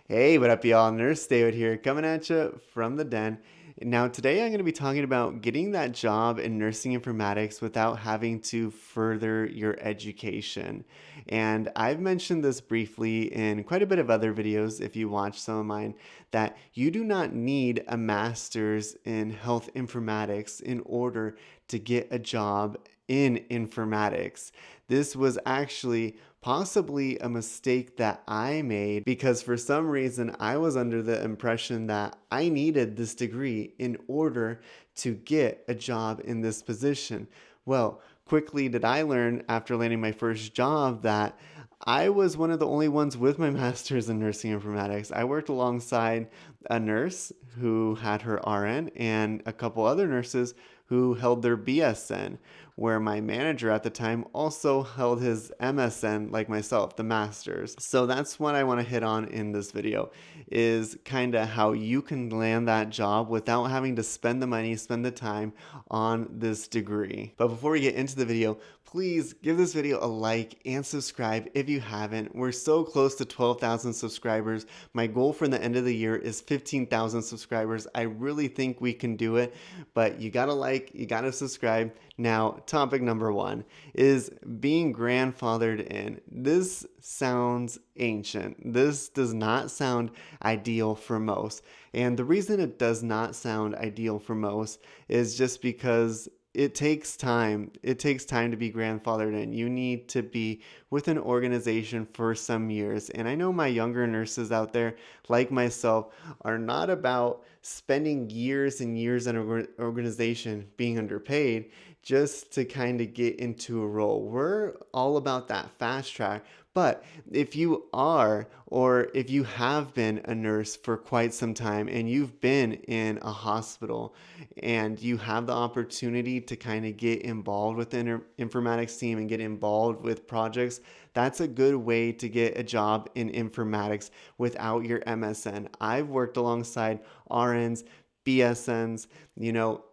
Hey, what up, y'all? Nurse David here, coming at you from the den. Now, today I'm going to be talking about getting that job in nursing informatics without having to further your education. And I've mentioned this briefly in quite a bit of other videos, if you watch some of mine, that you do not need a master's in health informatics in order to get a job in informatics. This was actually possibly a mistake that I made because for some reason I was under the impression that I needed this degree in order to get a job in this position. Well, quickly did I learn after landing my first job that I was one of the only ones with my master's in nursing informatics. I worked alongside a nurse who had her RN and a couple other nurses who held their BSN, where my manager at the time also held his MSN like myself, the master's. So that's what I want to hit on in this video, is kind of how you can land that job without having to spend the money, spend the time on this degree. But before we get into the video, please give this video a like and subscribe if you haven't. We're so close to 12,000 subscribers. My goal for the end of the year is 15,000 subscribers. I really think we can do it, but you gotta like, you gotta subscribe. Now, topic number one is being grandfathered in. This sounds ancient. This does not sound ideal for most. And the reason it does not sound ideal for most is just because it takes time. It takes time to be grandfathered in. You need to be with an organization for some years. And I know my younger nurses out there, like myself, are not about spending years and years in an organization being underpaid just to kind of get into a role. We're all about that fast track. But if you are, or if you have been a nurse for quite some time and you've been in a hospital and you have the opportunity to kind of get involved with the informatics team and get involved with projects, that's a good way to get a job in informatics without your MSN. I've worked alongside RNs, BSNs,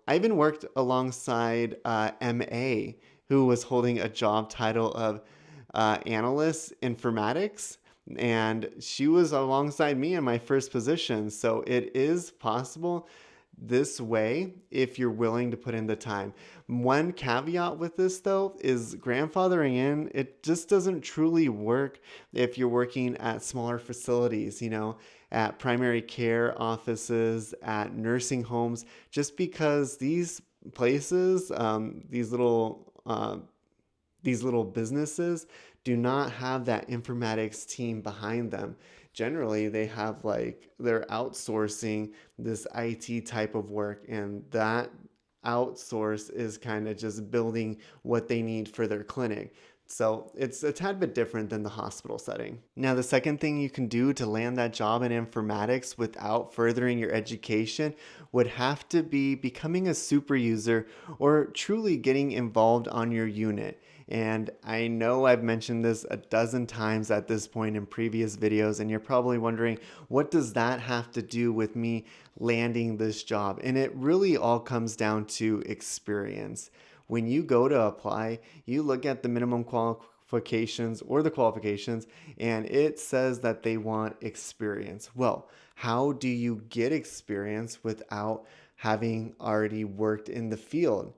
I even worked alongside MA, who was holding a job title of analyst informatics, and she was alongside me in my first position. So it is possible this way if you're willing to put in the time. One caveat with this though is grandfathering in, it just doesn't truly work if you're working at smaller facilities, at primary care offices, at nursing homes, just because these places, these little businesses do not have that informatics team behind them. Generally, they have they're outsourcing this IT type of work, and that outsource is kind of just building what they need for their clinic. So it's a tad bit different than the hospital setting. Now, the second thing you can do to land that job in informatics without furthering your education would have to be becoming a super user or truly getting involved on your unit. And I know I've mentioned this a dozen times at this point in previous videos, and you're probably wondering, what does that have to do with me landing this job? And it really all comes down to experience. When you go to apply, you look at the minimum qualifications or the qualifications, and it says that they want experience. Well, how do you get experience without having already worked in the field?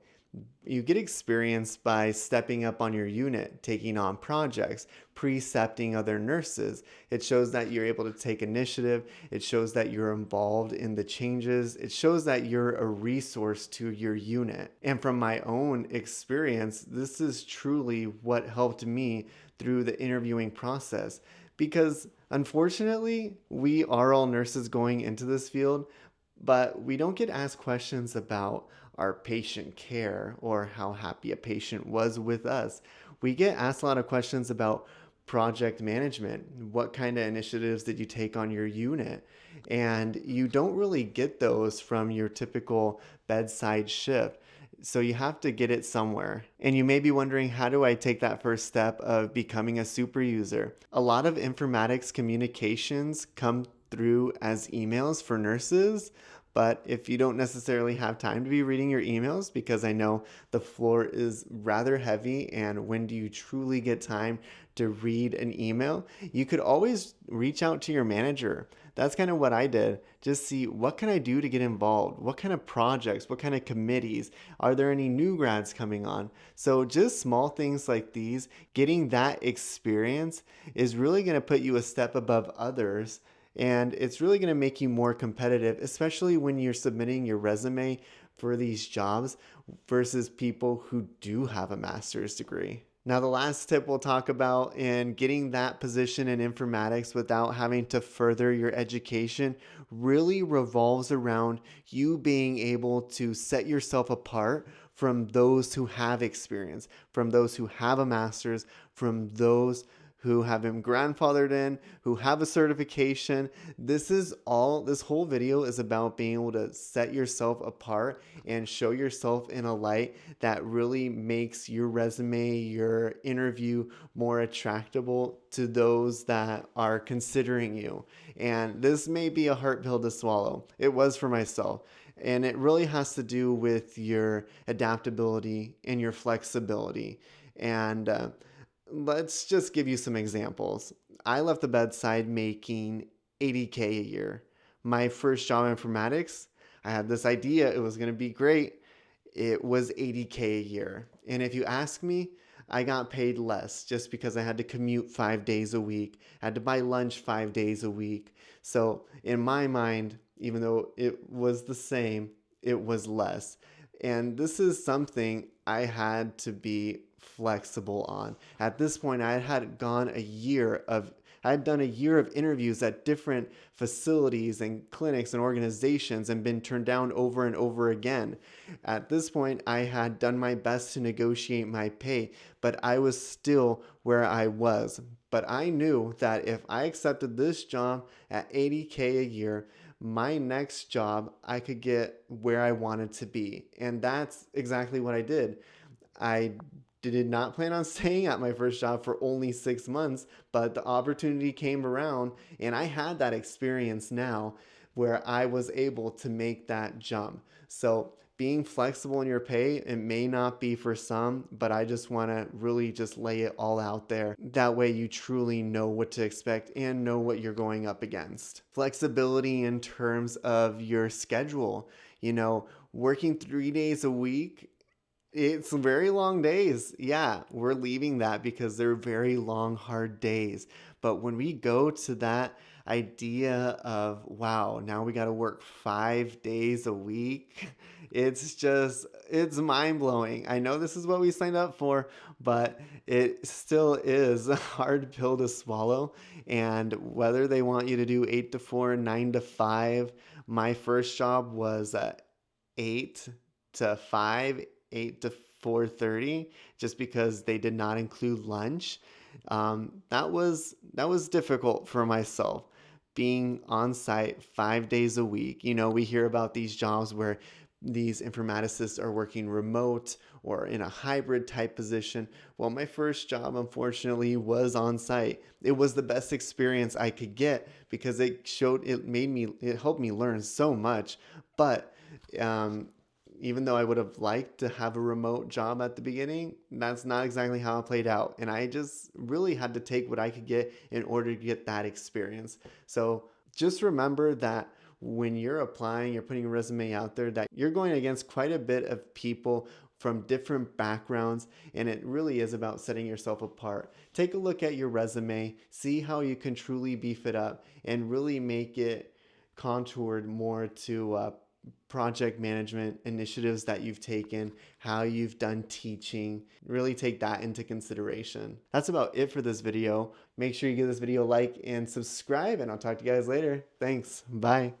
You get experience by stepping up on your unit, taking on projects, precepting other nurses. It shows that you're able to take initiative. It shows that you're involved in the changes. It shows that you're a resource to your unit. And from my own experience, this is truly what helped me through the interviewing process. Because unfortunately, we are all nurses going into this field, but we don't get asked questions about our patient care or how happy a patient was with us. We get asked a lot of questions about project management. What kind of initiatives did you take on your unit? And you don't really get those from your typical bedside shift. So you have to get it somewhere. And you may be wondering, how do I take that first step of becoming a super user? A lot of informatics communications come through as emails for nurses, But if you don't necessarily have time to be reading your emails, because I know the floor is rather heavy, and when do you truly get time to read an email? You could always reach out to your manager. That's kind of what I did. Just see, what can I do to get involved? What kind of projects? What kind of committees? Are there any new grads coming on? So just small things like these, getting that experience is really going to put you a step above others, and it's really going to make you more competitive, especially when you're submitting your resume for these jobs versus people who do have a master's degree. Now, the last tip we'll talk about in getting that position in informatics without having to further your education really revolves around you being able to set yourself apart from those who have experience, from those who have a master's, from those who have been grandfathered in, who have a certification. This whole video is about being able to set yourself apart and show yourself in a light that really makes your resume, your interview more attractable to those that are considering you. And this may be a hard pill to swallow. It was for myself. And it really has to do with your adaptability and your flexibility. And let's just give you some examples. I left the bedside making 80K a year. My first job in informatics, I had this idea it was going to be great. It was 80K a year. And if you ask me, I got paid less just because I had to commute 5 days a week. I had to buy lunch 5 days a week. So in my mind, even though it was the same, it was less. And this is something I had to be flexible on. At this point, I had done a year of interviews at different facilities and clinics and organizations and been turned down over and over again. At this point, I had done my best to negotiate my pay, but I was still where I was. But I knew that if I accepted this job at 80K a year, my next job, I could get where I wanted to be. And that's exactly what I did. I did not plan on staying at my first job for only 6 months, but the opportunity came around, and I had that experience now where I was able to make that jump. So being flexible in your pay, it may not be for some, but I just want to really just lay it all out there. That way you truly know what to expect and know what you're going up against. Flexibility in terms of your schedule. Working 3 days a week, it's very long days. Yeah, we're leaving that because they're very long, hard days. But when we go to that idea of, wow, now we got to work 5 days a week, it's mind blowing. I know this is what we signed up for, but it still is a hard pill to swallow. And whether they want you to do 8 to 4, 9 to 5, my first job was 8 to 5, 8 to 4:30, just because they did not include lunch. That was difficult for myself, being on site 5 days a week. We hear about these jobs where these informaticists are working remote or in a hybrid type position. Well, my first job, unfortunately, was on site. It was the best experience I could get because it helped me learn so much. But even though I would have liked to have a remote job at the beginning, that's not exactly how it played out. And I just really had to take what I could get in order to get that experience. So just remember that when you're applying, you're putting a resume out there, that you're going against quite a bit of people from different backgrounds, and it really is about setting yourself apart. Take a look at your resume, see how you can truly beef it up, and really make it contoured more to project management initiatives that you've taken, how you've done teaching. Really take that into consideration. That's about it for this video. Make sure you give this video a like and subscribe, and I'll talk to you guys later. Thanks. Bye.